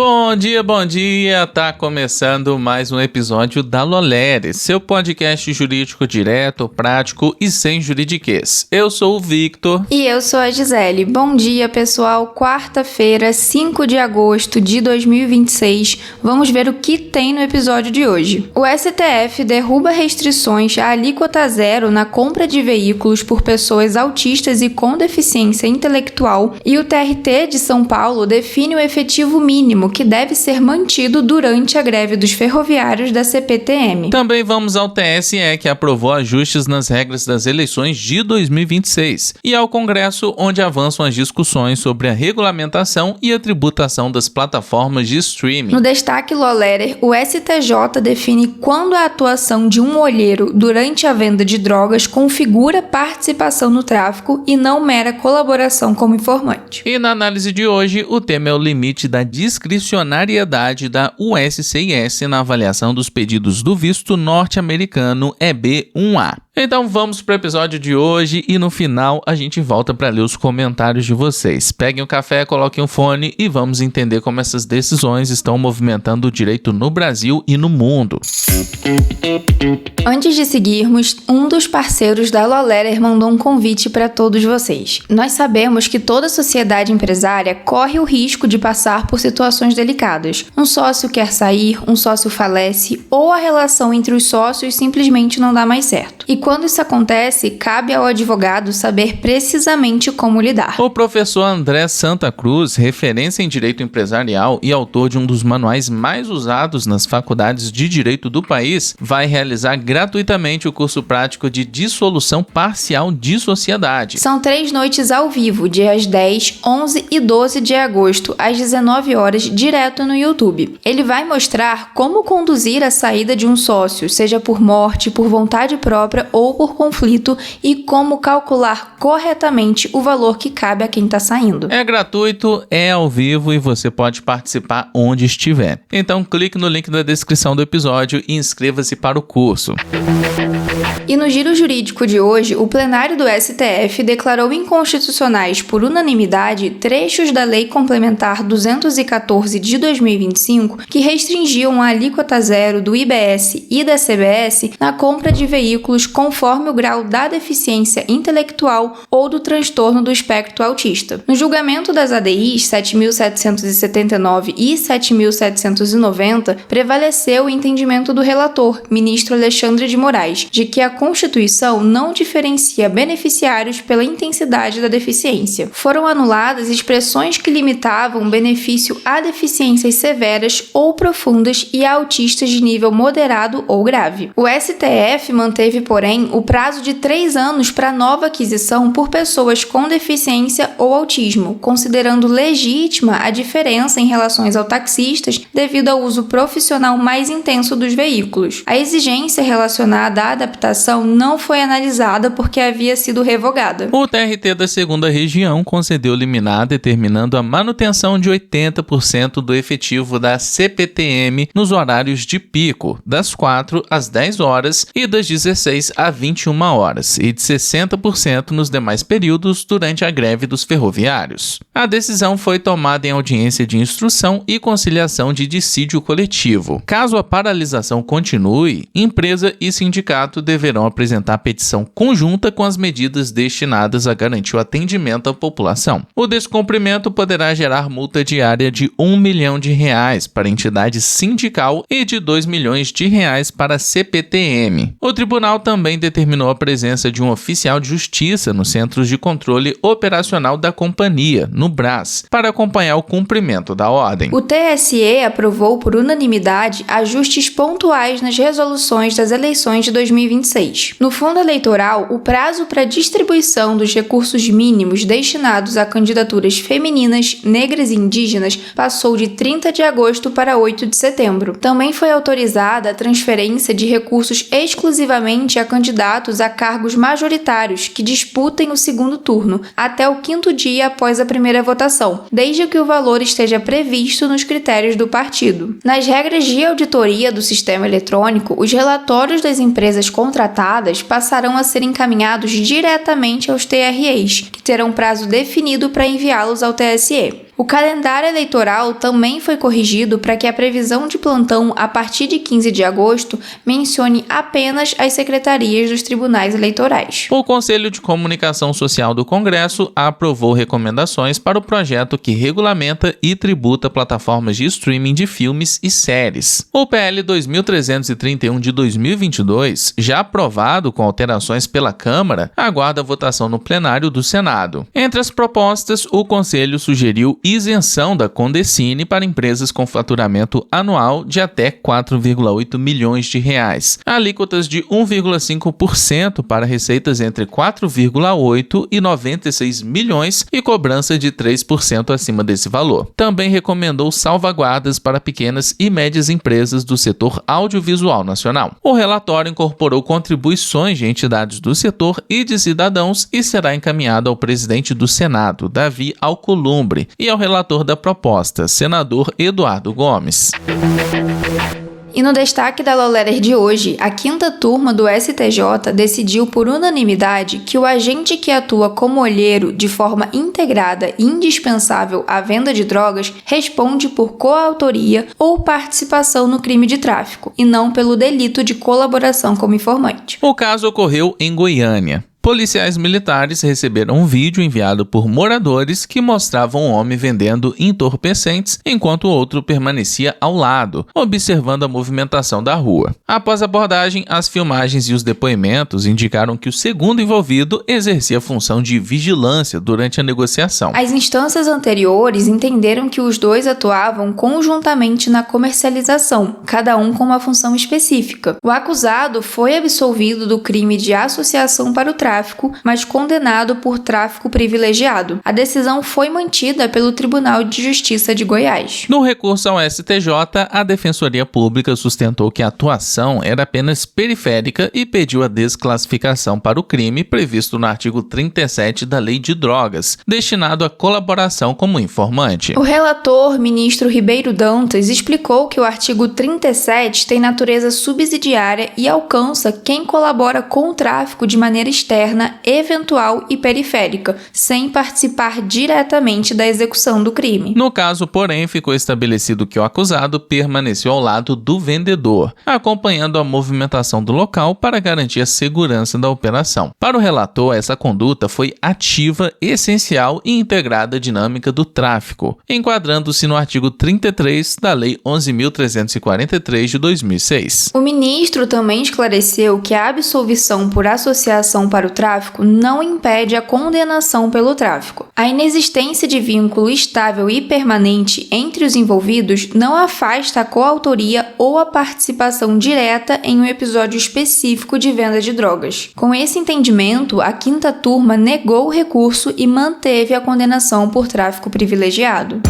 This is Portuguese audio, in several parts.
Bom dia, tá começando mais um episódio da Lolere, seu podcast jurídico direto, prático e sem juridiquês. Eu sou o Victor. E eu sou a Gisele. Bom dia, pessoal. Quarta-feira, 5 de agosto de 2026. Vamos ver o que tem no episódio de hoje. O STF derruba restrições à alíquota zero na compra de veículos por pessoas autistas e com deficiência intelectual e o TRT de São Paulo define o efetivo mínimo que deve ser mantido durante a greve dos ferroviários da CPTM. Também vamos ao TSE, que aprovou ajustes nas regras das eleições de 2026, e ao Congresso, onde avançam as discussões sobre a regulamentação e a tributação das plataformas de streaming. No destaque Lolerer, o STJ define quando a atuação de um olheiro durante a venda de drogas configura participação no tráfico e não mera colaboração como informante. E na análise de hoje, o tema é o limite da discricionariedade da USCIS na avaliação dos pedidos do visto norte-americano EB-1A. Então vamos para o episódio de hoje e no final a gente volta para ler os comentários de vocês. Peguem um café, coloquem um fone e vamos entender como essas decisões estão movimentando o direito no Brasil e no mundo. Antes de seguirmos, um dos parceiros da Lolerer mandou um convite para todos vocês. Nós sabemos que toda sociedade empresária corre o risco de passar por situações delicadas. Um sócio quer sair, um sócio falece ou a relação entre os sócios simplesmente não dá mais certo. E quando isso acontece, cabe ao advogado saber precisamente como lidar. O professor André Santa Cruz, referência em direito empresarial e autor de um dos manuais mais usados nas faculdades de direito do país, vai realizar gratuitamente o curso prático de dissolução parcial de sociedade. São 3 noites ao vivo, dias 10, 11 e 12 de agosto, às 19 horas, direto no YouTube. Ele vai mostrar como conduzir a saída de um sócio, seja por morte, por vontade própria ou por conflito, e como calcular corretamente o valor que cabe a quem está saindo. É gratuito, é ao vivo e você pode participar onde estiver. Então clique no link da descrição do episódio e inscreva-se para o curso. E no giro jurídico de hoje, o plenário do STF declarou inconstitucionais por unanimidade trechos da Lei Complementar 214 de 2025 que restringiam a alíquota zero do IBS e da CBS na compra de veículos conforme o grau da deficiência intelectual ou do transtorno do espectro autista. No julgamento das ADIs 7.779 e 7.790, prevaleceu o entendimento do relator, ministro Alexandre de Moraes, de que a Constituição não diferencia beneficiários pela intensidade da deficiência. Foram anuladas expressões que limitavam o benefício a deficiências severas ou profundas e a autistas de nível moderado ou grave. O STF manteve, porém, o prazo de 3 anos para nova aquisição por pessoas com deficiência ou autismo, considerando legítima a diferença em relação aos taxistas devido ao uso profissional mais intenso dos veículos. A exigência relacionada à adaptação não foi analisada porque havia sido revogada. O TRT da 2ª Região concedeu liminar determinando a manutenção de 80% do efetivo da CPTM nos horários de pico, das 4 às 10 horas e das 16 às 21 horas, e de 60% nos demais períodos durante a greve dos ferroviários. A decisão foi tomada em audiência de instrução e conciliação de dissídio coletivo. Caso a paralisação continue, empresa e sindicato deverão apresentar petição conjunta com as medidas destinadas a garantir o atendimento à população. O descumprimento poderá gerar multa diária de R$1 milhão para a entidade sindical e de R$2 milhões para a CPTM. O tribunal também determinou a presença de um oficial de justiça nos Centros de Controle Operacional da Companhia, no BRAS, para acompanhar o cumprimento da ordem. O TSE aprovou por unanimidade ajustes pontuais nas resoluções das eleições de 2026. No fundo eleitoral, o prazo para distribuição dos recursos mínimos destinados a candidaturas femininas, negras e indígenas passou de 30 de agosto para 8 de setembro. Também foi autorizada a transferência de recursos exclusivamente a candidatos a cargos majoritários que disputem o segundo turno, até o 5º dia após a primeira votação, desde que o valor esteja previsto nos critérios do partido. Nas regras de auditoria do sistema eletrônico, os relatórios das empresas contratadas tratadas passarão a ser encaminhados diretamente aos TREs, que terão prazo definido para enviá-los ao TSE. O calendário eleitoral também foi corrigido para que a previsão de plantão a partir de 15 de agosto mencione apenas as secretarias dos tribunais eleitorais. O Conselho de Comunicação Social do Congresso aprovou recomendações para o projeto que regulamenta e tributa plataformas de streaming de filmes e séries. O PL 2331 de 2022, já aprovado com alterações pela Câmara, aguarda votação no plenário do Senado. Entre as propostas, o Conselho sugeriu isenção da Condecine para empresas com faturamento anual de até 4,8 milhões de reais, alíquotas de 1,5% para receitas entre 4,8 e 96 milhões e cobrança de 3% acima desse valor. Também recomendou salvaguardas para pequenas e médias empresas do setor audiovisual nacional. O relatório incorporou contribuições de entidades do setor e de cidadãos e será encaminhado ao presidente do Senado, Davi Alcolumbre, e ao relator da proposta, senador Eduardo Gomes. E no destaque da Lawletter de hoje, a 5ª turma do STJ decidiu por unanimidade que o agente que atua como olheiro de forma integrada e indispensável à venda de drogas responde por coautoria ou participação no crime de tráfico, e não pelo delito de colaboração como informante. O caso ocorreu em Goiânia. Policiais militares receberam um vídeo enviado por moradores que mostrava um homem vendendo entorpecentes enquanto o outro permanecia ao lado, observando a movimentação da rua. Após a abordagem, as filmagens e os depoimentos indicaram que o segundo envolvido exercia função de vigilância durante a negociação. As instâncias anteriores entenderam que os dois atuavam conjuntamente na comercialização, cada um com uma função específica. O acusado foi absolvido do crime de associação para o tráfico, mas condenado por tráfico privilegiado. A decisão foi mantida pelo Tribunal de Justiça de Goiás. No recurso ao STJ, a Defensoria Pública sustentou que a atuação era apenas periférica e pediu a desclassificação para o crime previsto no artigo 37 da Lei de Drogas, destinado à colaboração como informante. O relator, ministro Ribeiro Dantas, explicou que o artigo 37 tem natureza subsidiária e alcança quem colabora com o tráfico de maneira externa, eventual e periférica, sem participar diretamente da execução do crime. No caso, porém, ficou estabelecido que o acusado permaneceu ao lado do vendedor, acompanhando a movimentação do local para garantir a segurança da operação. Para o relator, essa conduta foi ativa, essencial e integrada à dinâmica do tráfico, enquadrando-se no artigo 33 da Lei 11.343 de 2006. O ministro também esclareceu que a absolvição por associação para o tráfico não impede a condenação pelo tráfico. A inexistência de vínculo estável e permanente entre os envolvidos não afasta a coautoria ou a participação direta em um episódio específico de venda de drogas. Com esse entendimento, a 5ª turma negou o recurso e manteve a condenação por tráfico privilegiado.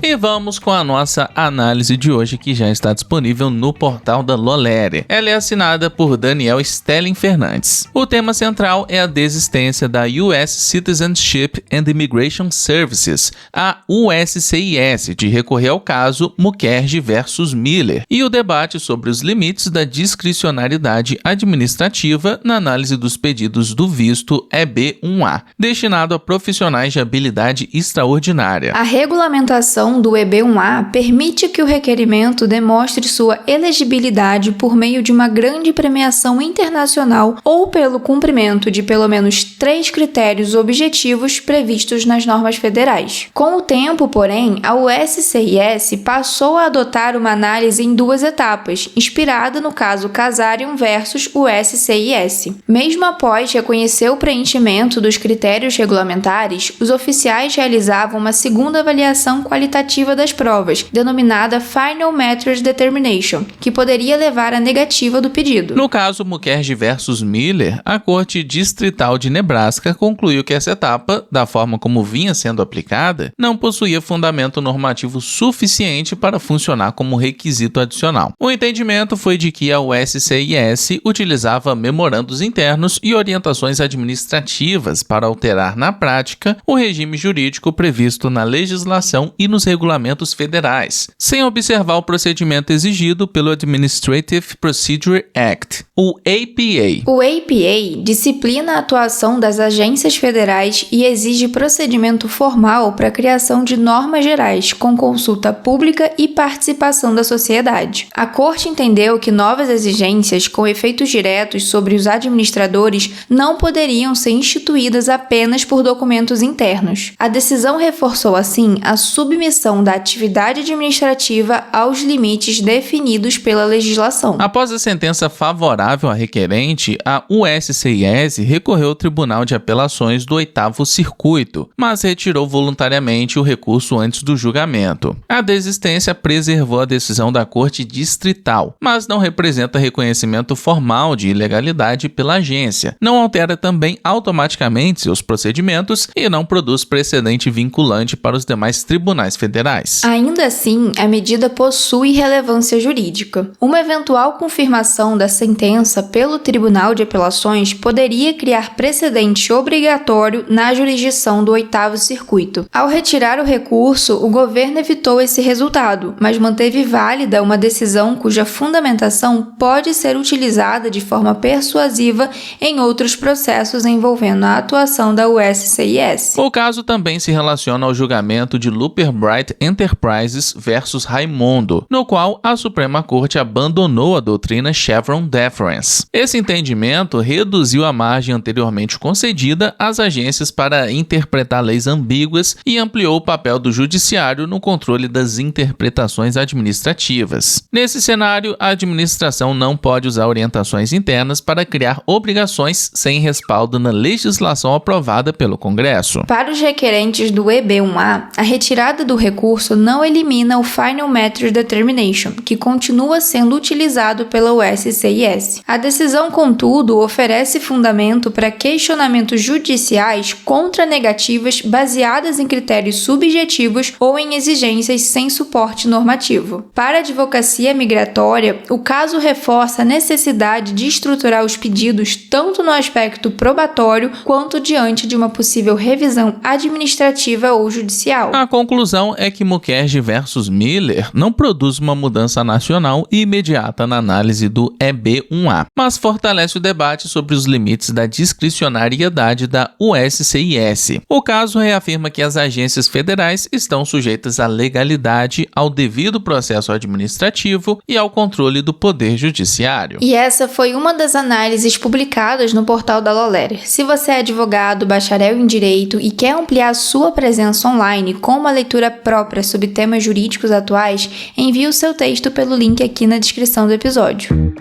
E vamos com a nossa análise de hoje, que já está disponível no portal da Lawletter. Ela é assinada por Daniel Stelling Fernandes. O tema central é a desistência da US Citizenship and Immigration Services, a USCIS, de recorrer ao caso Mukherjee versus Miller, e o debate sobre os limites da discricionariedade administrativa na análise dos pedidos do visto EB-1A, destinado a profissionais de habilidade extraordinária. A regulamentação do EB-1A permite que o requerimento demonstre sua elegibilidade por meio de uma grande premiação internacional ou pelo cumprimento de pelo menos 3 critérios objetivos previstos nas normas federais. Com o tempo, porém, a USCIS passou a adotar uma análise em 2 etapas, inspirada no caso Casarium versus USCIS. Mesmo após reconhecer o preenchimento dos critérios regulamentares, os oficiais realizavam uma segunda avaliação qualitativa das provas, denominada Final Matters Determination, que poderia levar à negativa do pedido. No caso Mukherjee versus Miller, a Corte Distrital de Nebraska concluiu que essa etapa, da forma como vinha sendo aplicada, não possuía fundamento normativo suficiente para funcionar como requisito adicional. O entendimento foi de que a USCIS utilizava memorandos internos e orientações administrativas para alterar na prática o regime jurídico previsto na legislação e nos regulamentos federais, sem observar o procedimento exigido pelo Administrative Procedure Act, o APA. O APA disciplina a atuação das agências federais e exige procedimento formal para a criação de normas gerais, com consulta pública e participação da sociedade. A Corte entendeu que novas exigências com efeitos diretos sobre os administradores não poderiam ser instituídas apenas por documentos internos. A decisão reforçou, assim, a submissão da atividade administrativa aos limites definidos pela legislação. Após a sentença favorável à requerente, a USCIS recorreu ao Tribunal de Apelações do 8º Circuito, mas retirou voluntariamente o recurso antes do julgamento. A desistência preservou a decisão da Corte Distrital, mas não representa reconhecimento formal de ilegalidade pela agência, não altera também automaticamente seus procedimentos e não produz precedente vinculante para os demais tribunais federais. Ainda assim, a medida possui relevância jurídica. Uma eventual confirmação da sentença pelo Tribunal de Apelações poderia criar precedente obrigatório na jurisdição do 8º Circuito. Ao retirar o recurso, o governo evitou esse resultado, mas manteve válida uma decisão cuja fundamentação pode ser utilizada de forma persuasiva em outros processos envolvendo a atuação da USCIS. O caso também se relaciona ao julgamento de Looper Bright Enterprises versus Raimondo, no qual a Suprema Corte abandonou a doutrina Chevron Deference. Esse entendimento reduziu a margem anteriormente concedida às agências para interpretar leis ambíguas e ampliou o papel do judiciário no controle das interpretações administrativas. Nesse cenário, a administração não pode usar orientações internas para criar obrigações sem respaldo na legislação aprovada pelo Congresso. Para os requerentes do EB1A, a retirada do recurso não elimina o Final Matters Determination, que continua sendo utilizado pela USCIS. A decisão, contudo, oferece fundamento para questionamentos judiciais contra-negativas baseadas em critérios subjetivos ou em exigências sem suporte normativo. Para a advocacia migratória, o caso reforça a necessidade de estruturar os pedidos tanto no aspecto probatório quanto diante de uma possível revisão administrativa ou judicial. A conclusão é que Mukherjee versus Miller não produz uma mudança nacional e imediata na análise do EB1A, mas fortalece o debate sobre os limites da discricionariedade da USCIS. O caso reafirma que as agências federais estão sujeitas à legalidade, ao devido processo administrativo e ao controle do poder judiciário. E essa foi uma das análises publicadas no portal da Law Letter. Se você é advogado, bacharel em direito e quer ampliar sua presença online com uma leitura própria sobre temas jurídicos atuais, envie o seu texto pelo link aqui na descrição do episódio.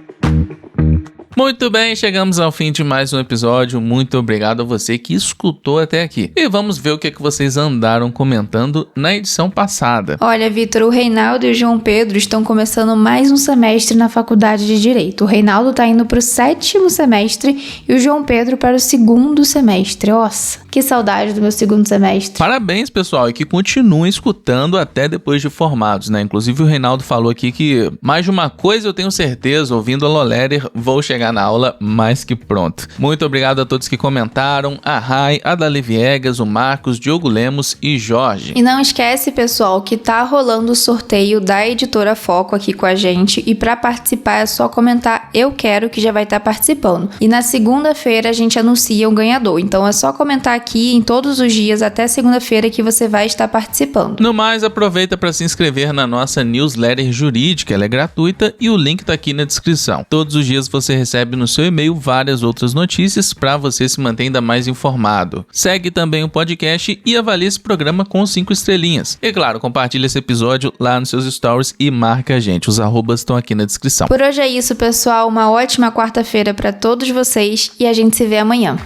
Muito bem, chegamos ao fim de mais um episódio. Muito obrigado a você que escutou até aqui. E vamos ver o que vocês andaram comentando na edição passada. Olha, Vitor, o Reinaldo e o João Pedro estão começando mais um semestre na faculdade de Direito. O Reinaldo está indo para o 7º semestre e o João Pedro para o 2º semestre. Nossa, que saudade do meu 2º semestre. Parabéns, pessoal, e que continuem escutando até depois de formados, né? Inclusive o Reinaldo falou aqui que mais de uma coisa eu tenho certeza, ouvindo a Law Letter, vou chegar na aula mais que pronto. Muito obrigado a todos que comentaram, a Rai, a Dali Viegas, o Marcos, Diogo Lemos e Jorge. E não esquece, pessoal, que tá rolando o sorteio da Editora Foco aqui com a gente e para participar é só comentar "eu quero", que já vai estar participando. E na segunda-feira a gente anuncia o ganhador, então é só comentar aqui em todos os dias até segunda-feira que você vai estar participando. No mais, aproveita para se inscrever na nossa newsletter jurídica, ela é gratuita e o link tá aqui na descrição. Todos os dias você recebe no seu e-mail várias outras notícias para você se manter ainda mais informado. Segue também o podcast e avalie esse programa com 5 estrelinhas. E claro, compartilha esse episódio lá nos seus stories e marca a gente. Os arrobas estão aqui na descrição. Por hoje é isso, pessoal. Uma ótima quarta-feira para todos vocês e a gente se vê amanhã.